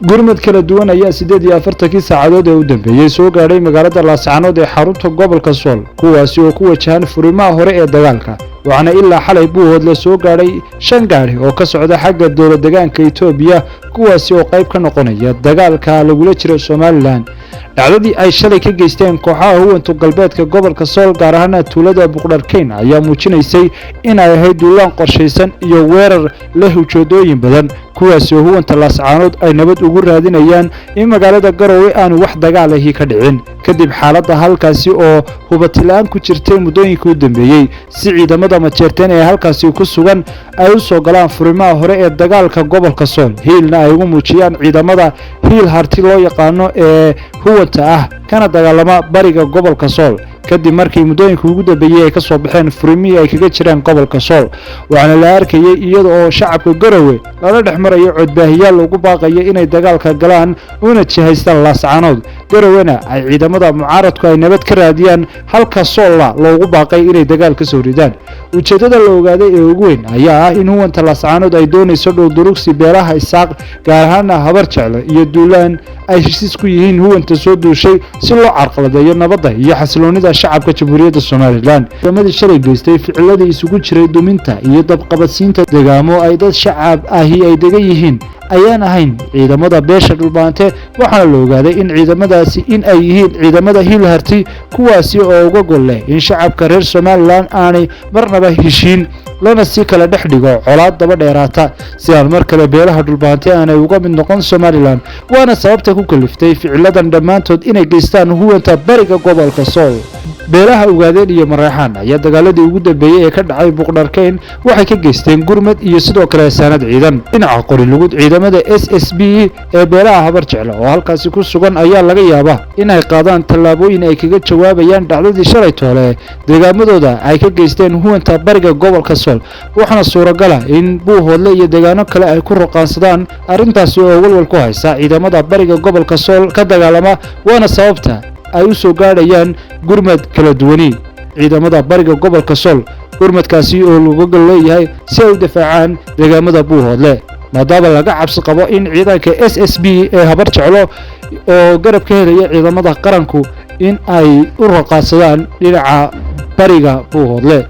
gurmad kala duwan ayaa 48 saacadood ee u dambeeyay soo gaadhay magaalada Laascaanood ee xarunta gobolka Sool kuwaasi oo ku wajahan furimaha hore ee dagaalka waxaana ilaa xalay Buuhoodle soo gaadhay 5 gaari oo ka socda xagga dowlad deegaanka Itoobiya kuwaasi oo qayb ka noqonaya dagaalka lagula jiro Soomaaliland dhacdadii ay shalay ka geysteen kooxaha huwanta galbeedka gobolka Sool gaar ahaan tuulada Buqdarkeyn ayaa muujinaysay in ay ahayd duulaan qorsheysan iyo weerar leh ujeedooyin badan kuwaasi oo huwanta Laascaanood ay nabad ugu raadinayaan in magaalada Garowe aan wax dagaal ah ka dhicin kadib xaaladda halkaasi oo hubatilaan ku jirtay muddooyinkii u dambeeyay si ciidamada majeerteen ee halkaasi ku sugan ay u soo galaan furimaha hore ee dagaalka gobolka Sool hiilna ay ugu muujiyaan ciidamada hiil harti loo yaqaano ee huwanta ah kana dagaalama bariga gobolka Sool kadib markii muddooyinkii ugu dambeeyay ay ka soo baxeen furimihii ay kaga jiraan gobolka Sool waxaana la arkayay iyada oo shacabka Garowe lala dhexmarayo codbaahiyaal ugu baaqaya inay dagaalka galaan una jihaystaan Laascaanood Garowena ay ciidamada mucaaradku ay nabad ka raadiyaan halka Soolna loogu baaqay inay dagaal ka soo ridaan ujeedada la ogaaday ee ugu weyn ayaa ah in huwanta Laascaanood ay doonayso dhowrduruqsi beelaha Isaaq gaar ahaan habar jeclo iyo duulaan ay heshiis ku yihiin huwanta soo duushay si loo carqaladeeyo nabadda iyo xasiloonida shacabka Jamhuuriyadda Soomaaliland ciidamadii shalay geystay ficiladii isugu jiray duminta iyo dabqabadsiinta deegaamo ay dad shacab ahi ay degan yihiin ayaan ahayn ciidamada beesha dhulbaante waxaana la ogaaday in ciidamadaasi in ay yihiin ciidamada hiil harti kuwaasi oo uga gol leh in shacabka reer Soomaaliland aanay marnaba heshiin lana si kala dhex dhigo colaad daba dheeraata si aan mar kale beelaha dhulbaante aanay uga mid noqon Soomaaliland waana sababta ku kaliftay ficiladan dhammaantood inay geystaan huwanta bariga gobolka Sool beelaha ugaadeen iyo Mareexaan ayaa dagaaladii ugu dambeeyay ee ka dhacay Buqdarkeyn waxay ka geysteen gurmad iyo sidoo kale sanad ciidan dhinaca qori lugud ciidamada SSB ee beelaha habar jeclo oo halkaasi ku sugan ayaa laga yaabaa in ay qaadaan tallaabooyin ay kaga jawaabayaan dhacdadii shalay toole deegaamadooda ay ka geysteen huwanta bariga gobolka Sool waxaana suuragal ah in Buuhoodle iyo deegaano kale ay ku roqaansadaan arrintaasi oo walwal ku haysa ciidamada bariga gobolka Sool ka dagaalama waana sababta ay u soo gaadhayaan gurmad kala duwan ciidamada bariga gobolka Sool gurmadkaasi oo lagu gal leeyahay si ay u difaacaan deegaamada Buuhoodle maadaama laga cabsi qabo in ciidanka SSB ee habar jeclo oo garab ka helaya ciidamada qaranku in ay u roqaansadaan dhinaca bariga Buuhoodle